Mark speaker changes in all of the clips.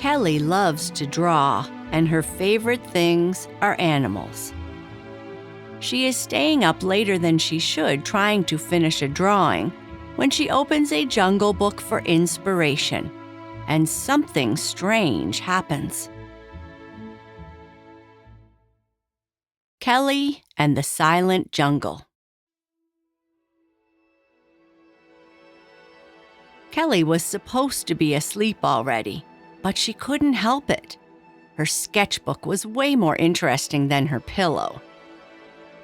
Speaker 1: Kelly loves to draw, and her favorite things are animals. She is staying up later than she should trying to finish a drawing when she opens a Jungle Book for inspiration, and something strange happens. Kelly and the Silent Jungle. Kelly was supposed to be asleep already, but she couldn't help it. Her sketchbook was way more interesting than her pillow.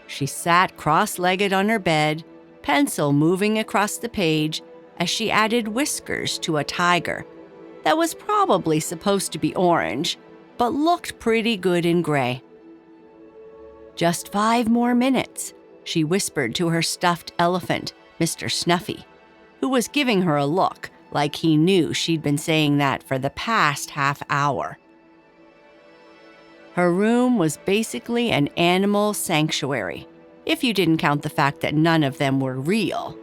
Speaker 1: She sat cross-legged on her bed, pencil moving across the page as she added whiskers to a tiger that was probably supposed to be orange, but looked pretty good in gray. "Just 5 more minutes," she whispered to her stuffed elephant, Mr. Snuffy, who was giving her a look like he knew she'd been saying that for the past half hour. Her room was basically an animal sanctuary, if you didn't count the fact that none of them were real.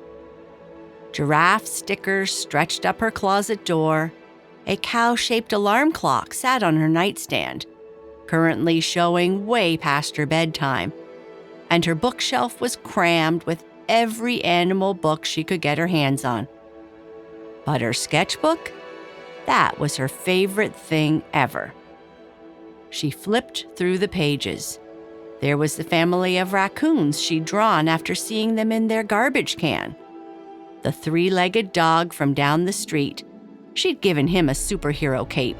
Speaker 1: Giraffe stickers stretched up her closet door. A cow-shaped alarm clock sat on her nightstand, currently showing way past her bedtime, and her bookshelf was crammed with every animal book she could get her hands on. But her sketchbook? That was her favorite thing ever. She flipped through the pages. There was the family of raccoons she'd drawn after seeing them in their garbage can. The 3-legged dog from down the street. She'd given him a superhero cape.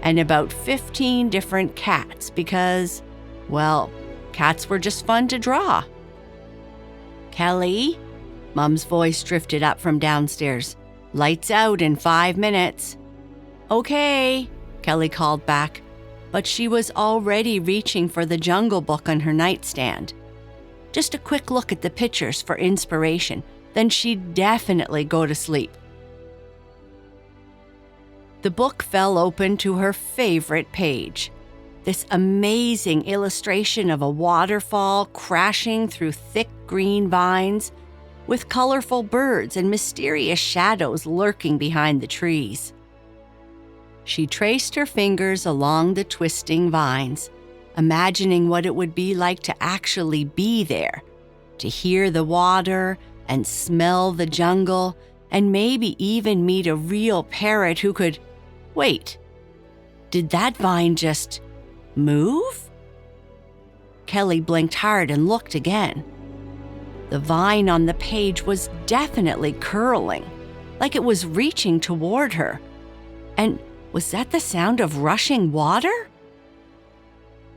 Speaker 1: And about 15 different cats because, well, cats were just fun to draw. "Kelly?" Mom's voice drifted up from downstairs. "Lights out in 5 minutes." "Okay," Kelly called back, but she was already reaching for the Jungle Book on her nightstand. Just a quick look at the pictures for inspiration, then she'd definitely go to sleep. The book fell open to her favorite page. This amazing illustration of a waterfall crashing through thick green vines with colorful birds and mysterious shadows lurking behind the trees. She traced her fingers along the twisting vines, imagining what it would be like to actually be there, to hear the water and smell the jungle, and maybe even meet a real parrot who could... Wait, did that vine just move? Kelly blinked hard and looked again. The vine on the page was definitely curling, like it was reaching toward her. And was that the sound of rushing water?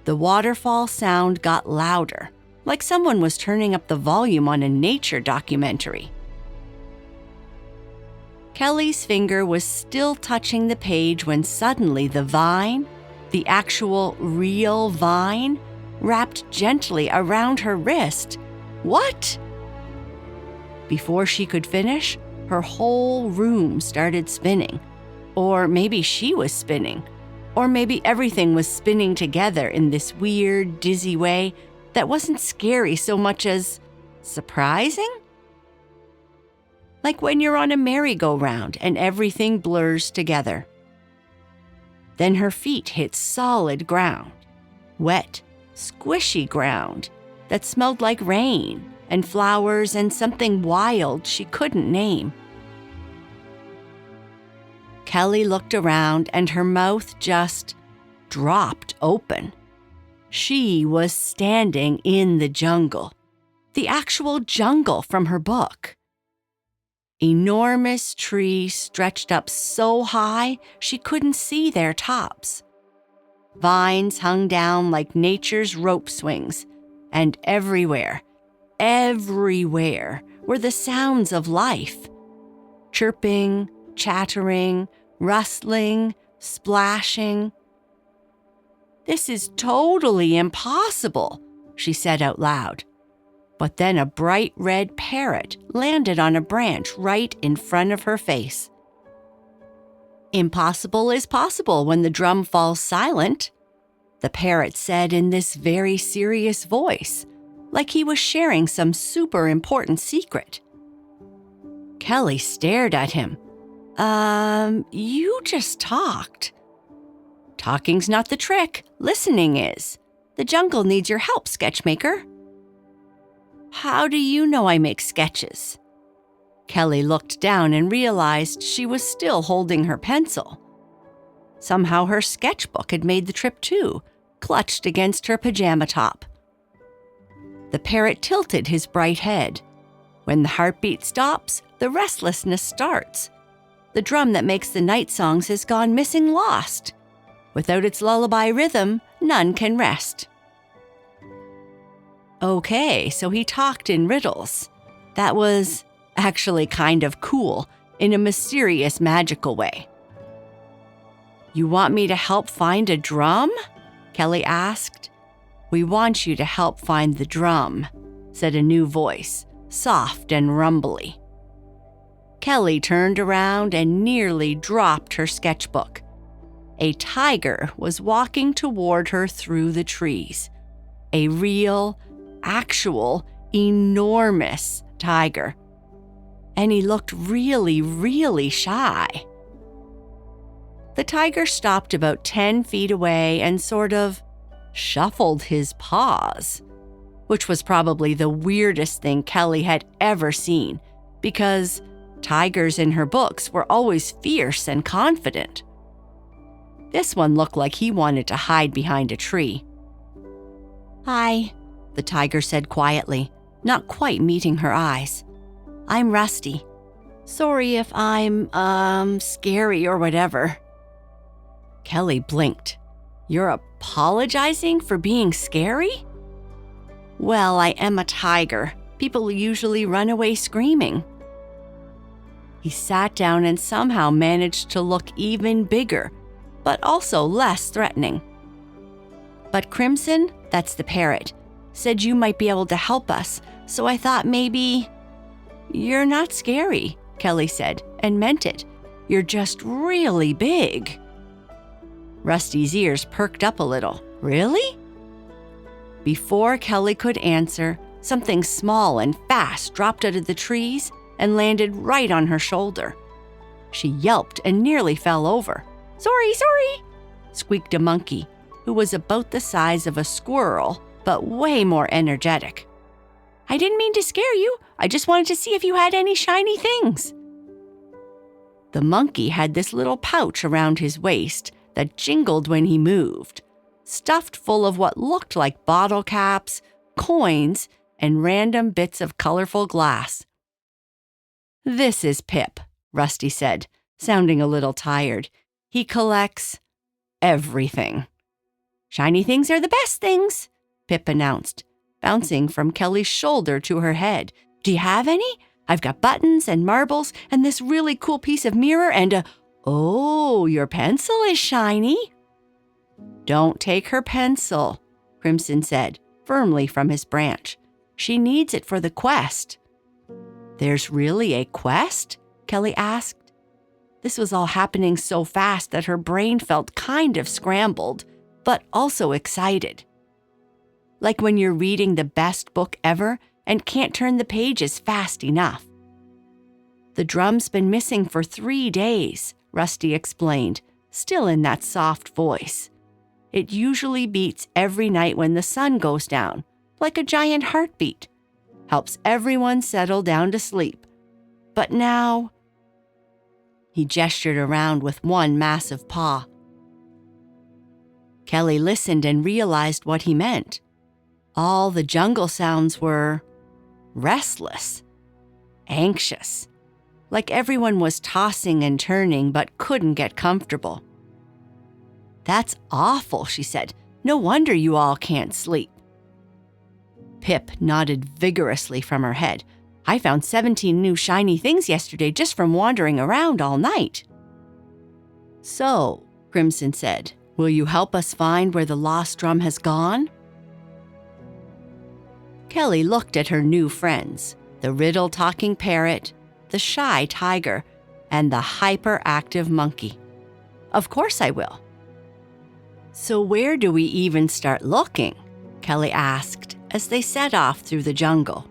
Speaker 1: The waterfall sound got louder, like someone was turning up the volume on a nature documentary. Kelly's finger was still touching the page when suddenly the vine, the actual real vine, wrapped gently around her wrist. What? Before she could finish, her whole room started spinning. Or maybe she was spinning. Or maybe everything was spinning together in this weird, dizzy way that wasn't scary so much as surprising? Like when you're on a merry-go-round and everything blurs together. Then her feet hit solid ground, wet, squishy ground that smelled like rain and flowers and something wild she couldn't name. Kelly looked around and her mouth just dropped open. She was standing in the jungle, the actual jungle from her book. Enormous trees stretched up so high she couldn't see their tops. Vines hung down like nature's rope swings, and everywhere were the sounds of life. Chirping, chattering, rustling, splashing. "This is totally impossible," she said out loud. But then a bright red parrot landed on a branch right in front of her face. "Impossible is possible when the drum falls silent," the parrot said in this very serious voice, like he was sharing some super important secret. Kelly stared at him. You just talked. Talking's not the trick, listening is. The jungle needs your help, sketchmaker. How do you know I make sketches? Kelly looked down and realized she was still holding her pencil. Somehow her sketchbook had made the trip too, clutched against her pajama top. The parrot tilted his bright head. When the heartbeat stops, the restlessness starts. The drum that makes the night songs has gone missing lost. Without its lullaby rhythm, none can rest. Okay, so he talked in riddles. That was actually kind of cool, in a mysterious, magical way. You want me to help find a drum? Kelly asked. We want you to help find the drum, said a new voice, soft and rumbly. Kelly turned around and nearly dropped her sketchbook. A tiger was walking toward her through the trees. A real, actual, enormous tiger. And he looked really, really shy. The tiger stopped about 10 feet away and sort of shuffled his paws, which was probably the weirdest thing Kelly had ever seen, because tigers in her books were always fierce and confident. This one looked like he wanted to hide behind a tree. Hi, the tiger said quietly, not quite meeting her eyes. I'm Rusty. Sorry if I'm, scary or whatever. Kelly blinked. You're apologizing for being scary? Well, I am a tiger. People usually run away screaming. He sat down and somehow managed to look even bigger, but also less threatening. But Crimson, that's the parrot, said you might be able to help us, so I thought maybe... You're not scary, Kelly said, and meant it. You're just really big. Rusty's ears perked up a little. Really? Before Kelly could answer, something small and fast dropped out of the trees and landed right on her shoulder. She yelped and nearly fell over. Sorry, squeaked a monkey, who was about the size of a squirrel, but way more energetic. I didn't mean to scare you. I just wanted to see if you had any shiny things. The monkey had this little pouch around his waist that jingled when he moved, stuffed full of what looked like bottle caps, coins, and random bits of colorful glass. This is Pip, Rusty said, sounding a little tired. He collects everything. Shiny things are the best things, Pip announced, bouncing from Kelly's shoulder to her head. Do you have any? I've got buttons and marbles and this really cool piece of mirror and a... Oh, your pencil is shiny. Don't take her pencil, Crimson said, firmly from his branch. She needs it for the quest. There's really a quest? Kelly asked. This was all happening so fast that her brain felt kind of scrambled, but also excited. Like when you're reading the best book ever and can't turn the pages fast enough. The drum's been missing for 3 days, Rusty explained, still in that soft voice. It usually beats every night when the sun goes down, like a giant heartbeat. Helps everyone settle down to sleep. But now... He gestured around with one massive paw. Kelly listened and realized what he meant. All the jungle sounds were restless, anxious, like everyone was tossing and turning but couldn't get comfortable. That's awful, she said. No wonder you all can't sleep. Pip nodded vigorously from her head. I found 17 new shiny things yesterday just from wandering around all night. So, Crimson said, will you help us find where the lost drum has gone? Kelly looked at her new friends, the riddle-talking parrot, the shy tiger, and the hyperactive monkey. Of course I will. So where do we even start looking? Kelly asked as they set off through the jungle.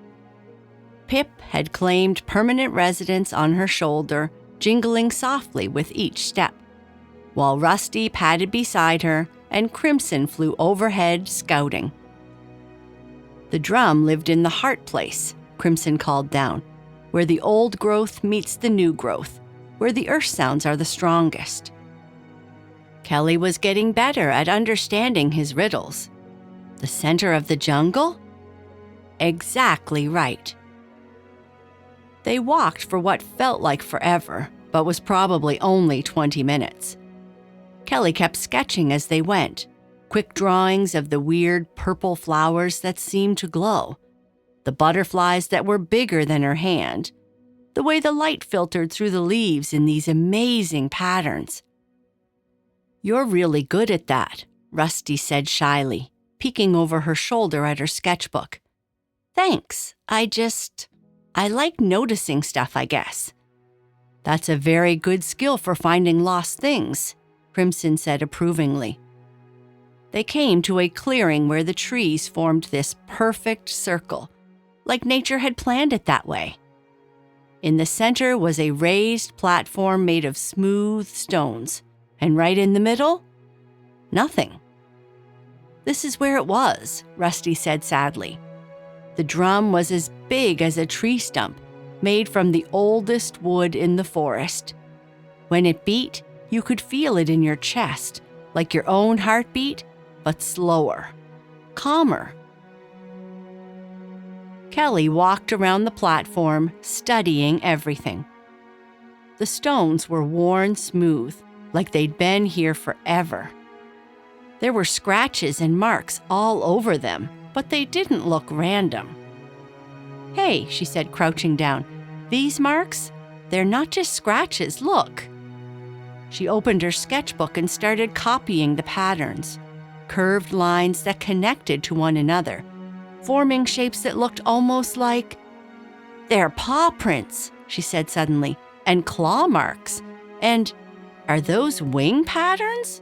Speaker 1: Pip had claimed permanent residence on her shoulder, jingling softly with each step. while Rusty padded beside her and Crimson flew overhead scouting. The drum lived in the heart place, Crimson called down, where the old growth meets the new growth, where the earth sounds are the strongest. Kelly was getting better at understanding his riddles. The center of the jungle? Exactly right. They walked for what felt like forever, but was probably only 20 minutes. Kelly kept sketching as they went, quick drawings of the weird purple flowers that seemed to glow, the butterflies that were bigger than her hand, the way the light filtered through the leaves in these amazing patterns. "You're really good at that," Rusty said shyly, peeking over her shoulder at her sketchbook. "Thanks. I like noticing stuff, I guess." "That's a very good skill for finding lost things," Crimson said approvingly. They came to a clearing where the trees formed this perfect circle, like nature had planned it that way. In the center was a raised platform made of smooth stones, and right in the middle, nothing. "This is where it was," Rusty said sadly. The drum was as big as a tree stump, made from the oldest wood in the forest. When it beat, you could feel it in your chest, like your own heartbeat, but slower, calmer. Kelly walked around the platform, studying everything. The stones were worn smooth, like they'd been here forever. There were scratches and marks all over them, but they didn't look random. "Hey," she said, crouching down, "these marks? They're not just scratches, look." She opened her sketchbook and started copying the patterns, curved lines that connected to one another, forming shapes that looked almost like... "They're paw prints," she said suddenly, "and claw marks. And are those wing patterns?"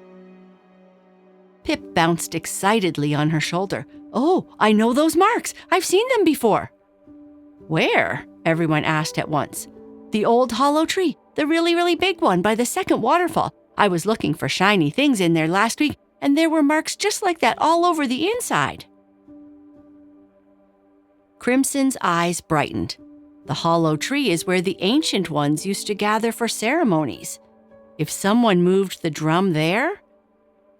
Speaker 1: Pip bounced excitedly on her shoulder. "Oh, I know those marks. I've seen them before." "Where?" everyone asked at once. "The old hollow tree, the really, really big one by the second waterfall. I was looking for shiny things in there last week, and there were marks just like that all over the inside." Crimson's eyes brightened. The hollow tree is where the ancient ones used to gather for ceremonies. If someone moved the drum there?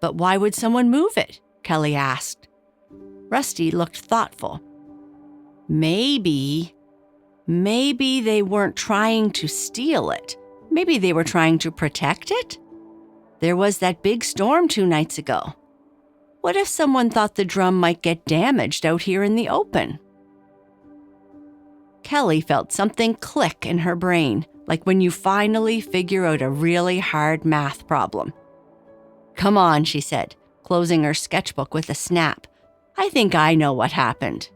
Speaker 1: But why would someone move it? Kelly asked. Rusty looked thoughtful. Maybe they weren't trying to steal it. Maybe they were trying to protect it? There was that big storm 2 nights ago. What if someone thought the drum might get damaged out here in the open? Kelly felt something click in her brain, like when you finally figure out a really hard math problem. "Come on," she said, closing her sketchbook with a snap. "I think I know what happened."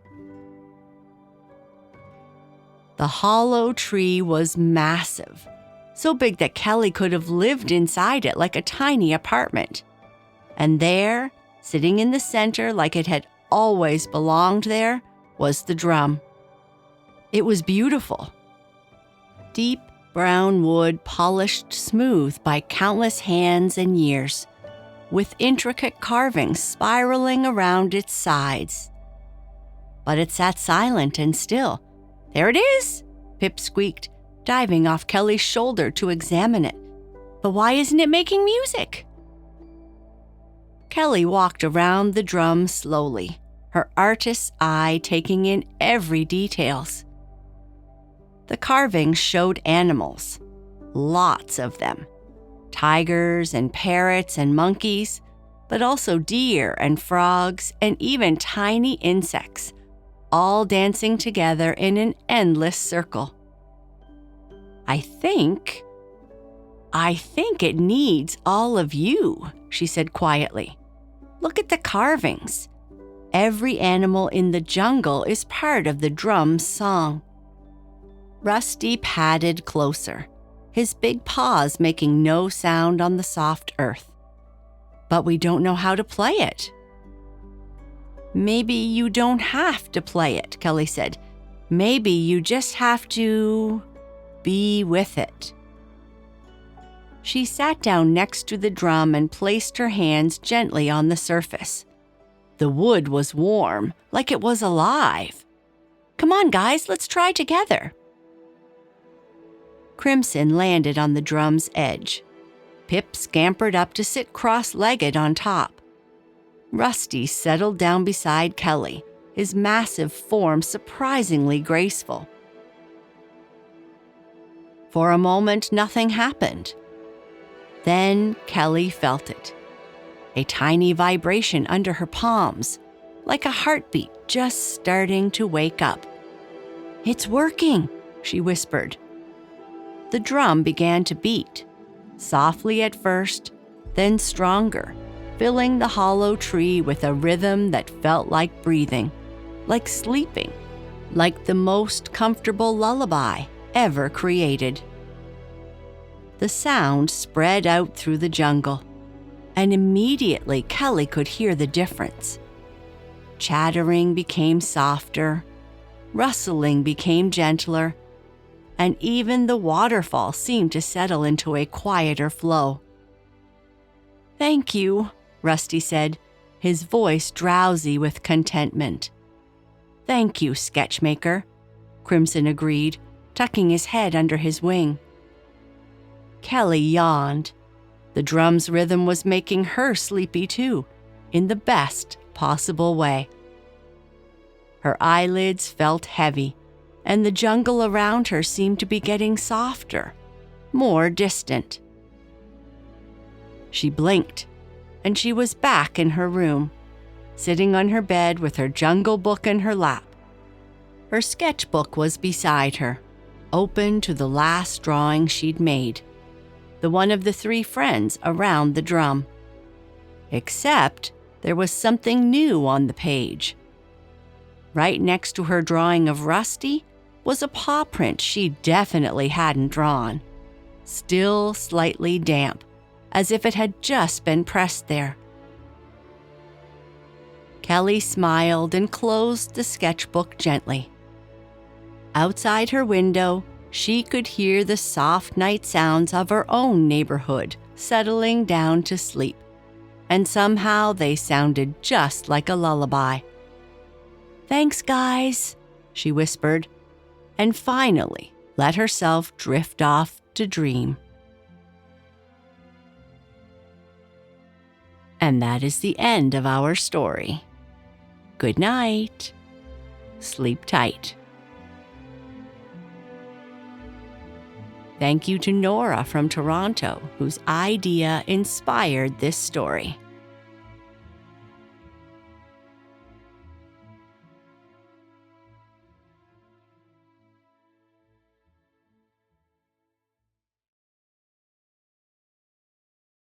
Speaker 1: The hollow tree was massive, so big that Kelly could have lived inside it like a tiny apartment. And there, sitting in the center like it had always belonged there, was the drum. It was beautiful. Deep brown wood polished smooth by countless hands and years, with intricate carvings spiraling around its sides. But it sat silent and still. "There it is," Pip squeaked, diving off Kelly's shoulder to examine it. "But why isn't it making music?" Kelly walked around the drum slowly, her artist's eye taking in every details. The carvings showed animals, lots of them. Tigers and parrots and monkeys, but also deer and frogs and even tiny insects, all dancing together in an endless circle. I think it needs all of you," she said quietly. "Look at the carvings. Every animal in the jungle is part of the drum's song." Rusty padded closer, his big paws making no sound on the soft earth. "But we don't know how to play it." "Maybe you don't have to play it," Kelly said. "Maybe you just have to be with it." She sat down next to the drum and placed her hands gently on the surface. The wood was warm, like it was alive. "Come on, guys, let's try together." Crimson landed on the drum's edge. Pip scampered up to sit cross-legged on top. Rusty settled down beside Kelly, his massive form surprisingly graceful. For a moment, nothing happened. Then Kelly felt it. A tiny vibration under her palms, like a heartbeat just starting to wake up. "It's working," she whispered. The drum began to beat, softly at first, then stronger, filling the hollow tree with a rhythm that felt like breathing, like sleeping, like the most comfortable lullaby ever created. The sound spread out through the jungle, and immediately Kelly could hear the difference. Chattering became softer, rustling became gentler, and even the waterfall seemed to settle into a quieter flow. "Thank you," Rusty said, his voice drowsy with contentment. "Thank you, Sketchmaker," Crimson agreed, tucking his head under his wing. Kelly yawned. The drum's rhythm was making her sleepy too, in the best possible way. Her eyelids felt heavy, and the jungle around her seemed to be getting softer, more distant. She blinked, and she was back in her room, sitting on her bed with her jungle book in her lap. Her sketchbook was beside her, open to the last drawing she'd made, the one of the three friends around the drum. Except there was something new on the page. Right next to her drawing of Rusty was a paw print she definitely hadn't drawn, still slightly damp, as if it had just been pressed there. Kelly smiled and closed the sketchbook gently. Outside her window, she could hear the soft night sounds of her own neighborhood settling down to sleep, and somehow they sounded just like a lullaby. "Thanks, guys," she whispered, and finally let herself drift off to dream. And that is the end of our story. Good night. Sleep tight. Thank you to Nora from Toronto, whose idea inspired this story.